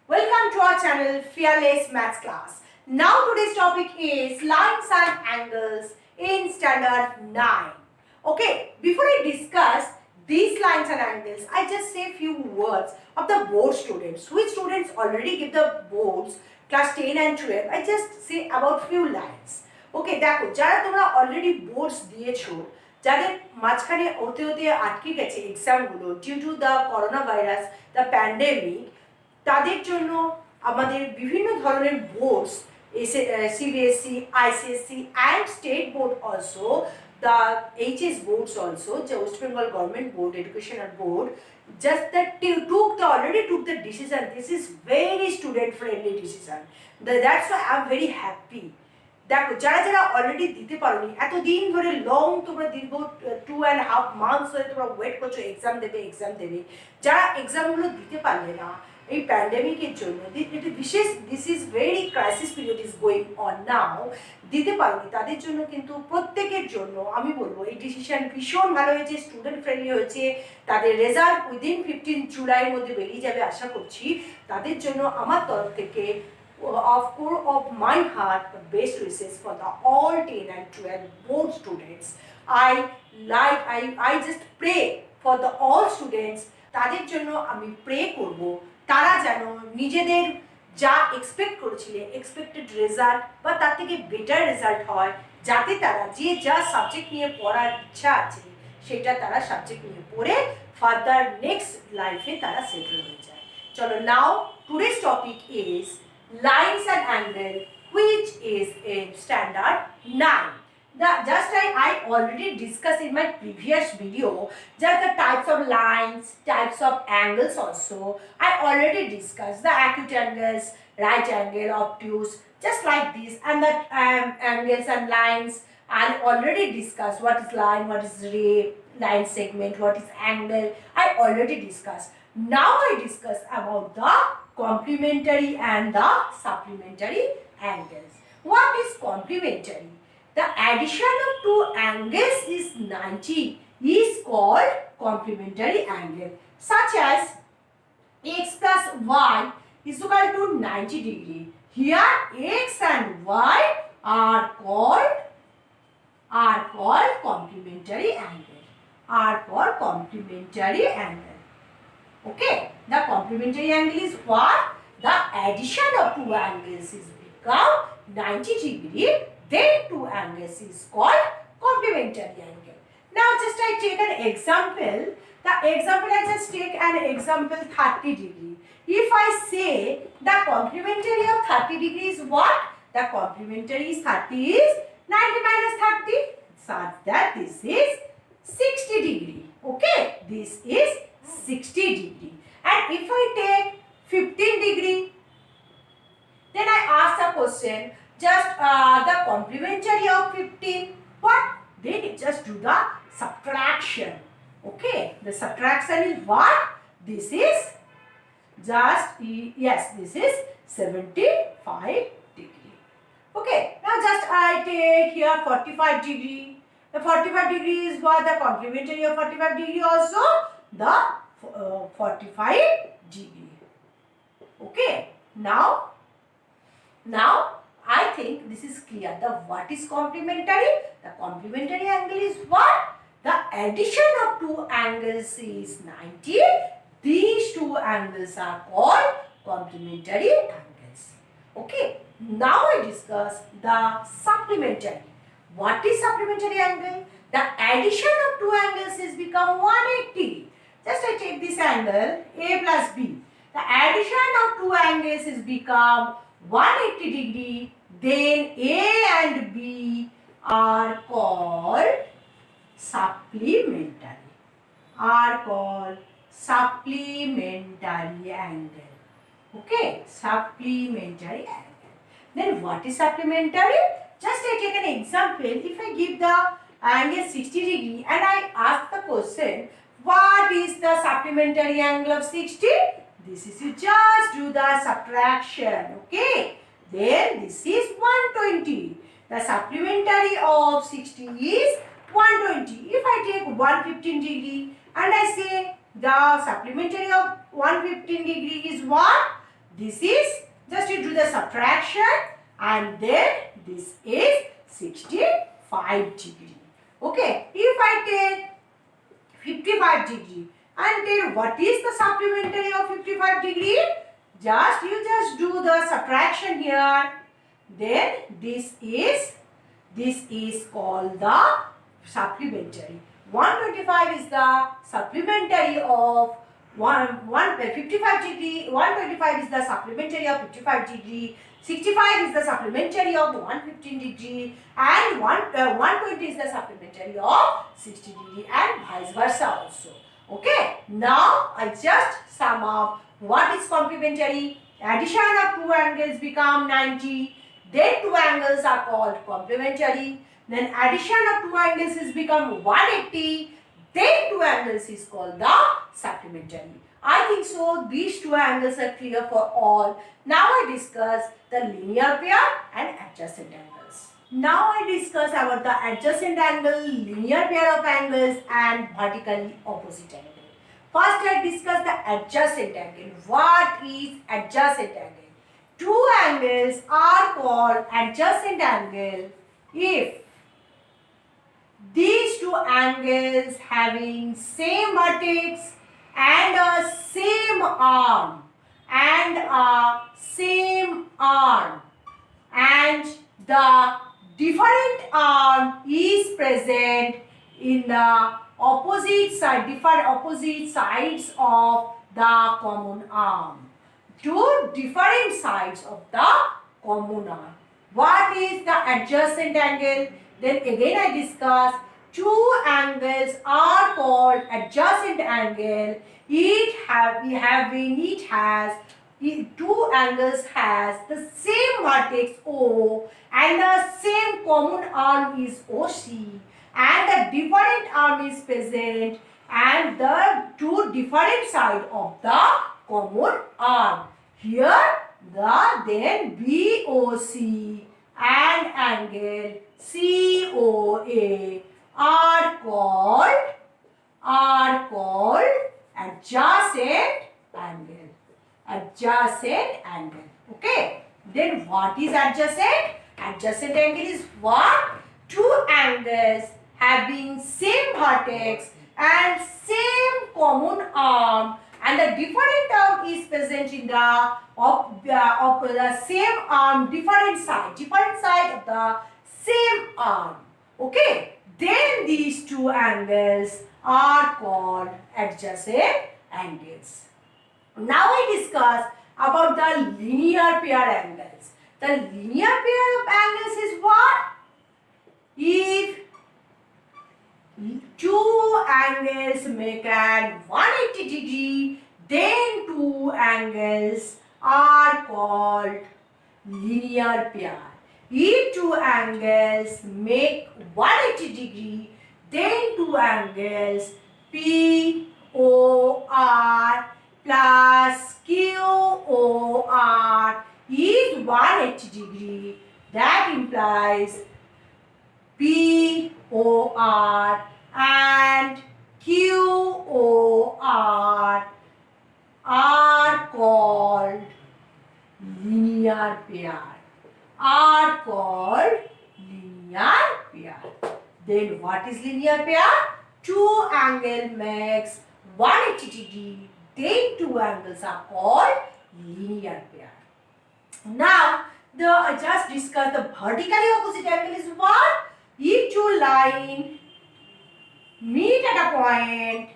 Welcome to our channel Fearless Maths Class. Now today's topic is lines and angles in standard 9. Okay, before I discuss these lines and angles, I just say a few words of the board students. Which students already give the boards class 10 and 12. I just say about few lines. Okay, দেখো যারা তোমরা already boards দিয়েছো, যাদের মাঝখানে হতে হতে আটকে গেছে এক্সামগুলো due to the corona virus, the pandemic, তাদের জন্য আমাদের বিভিন্ন ধরনের boards CBSE, ICSE and state board also, the HS boards also, the West Bengal Government Board, Educational Board, just that already took the decision. This is very student friendly decision. That's why I'm very happy. দেখো যারা যারা already দিতে পারোনি, এতদিন ধরে long তোমরা দীর্ঘ 2.5 months ধরে তোমরা ওয়েট করছো এক্সাম দেবে, যারা এক্সামগুলো দিতে পারলে না এই প্যান্ডেমিকের জন্য, this is very crisis period is going on নাও, দিতে পারোনি তাদের জন্য কিন্তু প্রত্যেকের জন্য আমি বলবো এই ডিসিশন ভীষণ ভালো হয়েছে, স্টুডেন্ট ফ্রেন্ডলি হয়েছে। তাদের রেজাল্ট উইদিন 15 জুলাইয়ের মধ্যে বেরিয়ে যাবে আশা করছি। তাদের জন্য আমার তরফ থেকে of core of my heart the best wishes for the all 10 and 12 board students. I just pray for the all students, তাদের জন্য আমি প্রে করব তারা যেন নিজেদের যা এক্সপেক্ট করেছিলে এক্সপেক্টেড রেজাল্ট বা তার থেকে বেটার রেজাল্ট হয়, যাতে তারা যে যা সাবজেক্ট নিয়ে পড়ার ইচ্ছা আছে সেটা তারা সাবজেক্ট নিয়ে পড়ে ফার্দার নেক্সট লাইফে তারা সেটেল হয়ে যায়। চলো, now today's topic is lines and angle, which is in standard 9. I already discussed in my previous video just the types of lines, types of angles also. I already discussed the acute angles, right angle, obtuse, just like this, and the angles and lines. I already discussed what is line, what is ray, line segment, what is angle. I already discussed. Now I discuss about the complementary and the supplementary angles. What is complementary? The addition of two angles is 90 is called complementary angle, such as x plus y is equal to 90 degree. Here x and y are called complementary angle. Okay, the complementary angle is what? The addition of two angles is become 90 degree, then two angles is called complementary angle. Now just I take an example. I just take an example 30 degree. If I say the complementary of 30 degree is what? The complementary is 30 is 90 minus 30, such that this is 60 degree. Okay, this is 60 degree. And if I take 15 degree, then I ask the question, just the complementary of 15, what? Then just do the subtraction. Okay, the subtraction is what? This is just, yes, this is 75 degree. Okay, now just I take here 45 degree. The 45 degree is what? The complementary of 45 degree also the 45 degree. Okay, now I think this is clear. The what is complementary? The complementary angle is what? The addition of two angles is 90. These two angles are called complementary angles. Okay, now I discuss the supplementary. What is supplementary angle? The addition of two angles is become 180. Just I take this angle A plus B. The addition of two angles is become 180 degree. Then A and B are called supplementary. Angle. Okay, supplementary angle. Then what is supplementary? Just I take an example. If I give the angle 60 degree and I ask the question, what is the supplementary angle of 60? This is, you just do the subtraction. Okay, then this is 120. The supplementary of 60 is 120. If I take 115 degree and I say the supplementary of 115 degree is what? This is, just you do the subtraction, and then this is 65 degree. Okay, if I take 55 degree and then what is the supplementary of 55 degree? You just do the subtraction here. Then this is called the supplementary. 125 is the supplementary of 55 degree. 125 is the supplementary of 55 degree. 65 is the supplementary of 115 degree, and 120 is the supplementary of 60 degree, and vice versa also. Okay, now I just sum up what is complementary. Addition of two angles become 90. Then two angles are called complementary. Then addition of two angles is become 180. Then two angles is called the supplementary. I think so these two angles are clear for all. Now I discuss the linear pair and adjacent angles. Now I discuss about the adjacent angle, linear pair of angles, and vertically opposite angle. First I discuss the adjacent angle. What is adjacent angle? Two angles are called adjacent angle if these two angles having same vertex and a same arm and the different arm is present in the opposite side, different opposite sides of the common arm. Two different sides of the common arm. What is the adjacent angle? Then again I discuss two angles are called adjacent angle. Two angles has the same vertex O and the same common arm is OC, and the different arm is present and the two different side of the common arm. Here then BOC and angle COA are called adjacent angle. Adjacent angle. Okay. Then what is adjacent? Adjacent angle is what? Two angles having same vertex and same common arm, and the different arm is present in the same arm, different side of the same arm. Okay. Then these two angles are called adjacent angles. Now I discuss about the linear pair angles. The linear pair of angles is what? If two angles make an 180 degree, then two angles are called linear pair. If two angles make 180 degree, then two angles POR plus QOR is 180 degree. That implies POR and QOR are called linear pair. Then what is linear pair? Two angle makes 180 degree. Then two angles are called linear pair. Now I just discussed the vertically opposite angle is what? If two lines meet at a point,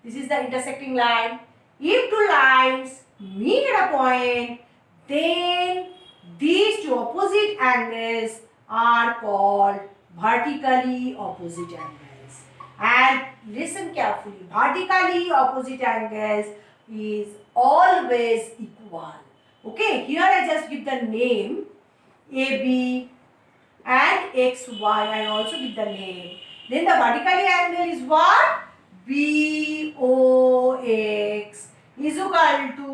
this is the intersecting line. If two lines meet at a point, then these two opposite angles are called vertically opposite angles. And listen carefully, vertically opposite angles is always equal. Okay, here I just give the name AB and XY. I also give the name. Then the vertically angle is what? BOX is equal to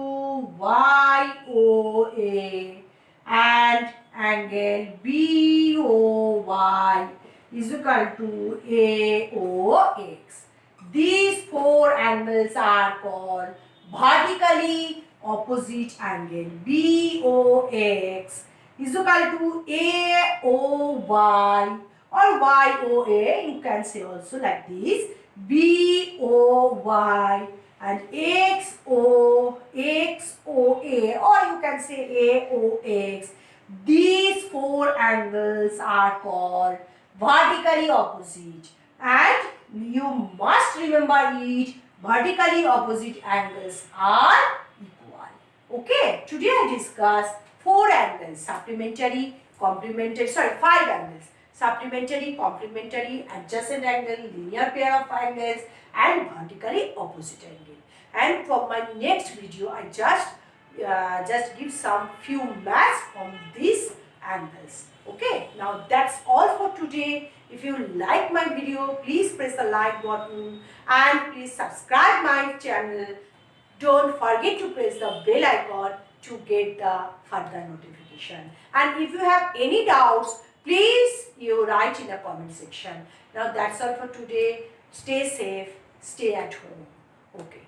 YOA, and angle BOY is equal to AOX. These four angles are called vertically opposite angle BOX is equal to AOY or YOA. You can say also like this, BOY and XOA, or you can say AOX. These four angles are called vertically opposite, and you must remember it, vertically opposite angles are equal. Okay, today I discussed four angles: supplementary, complementary, five angles: supplementary, complementary, adjacent angle, linear pair of angles, and vertically opposite angle. And for my next video, I just give some few maths from these angles. Okay, now that's all for today. If you like my video, please press the like button and please subscribe my channel. Don't forget to press the bell icon to get the further notification. And if you have any doubts, please you write in the comment section. Now that's all for today. Stay safe, stay at home. Okay.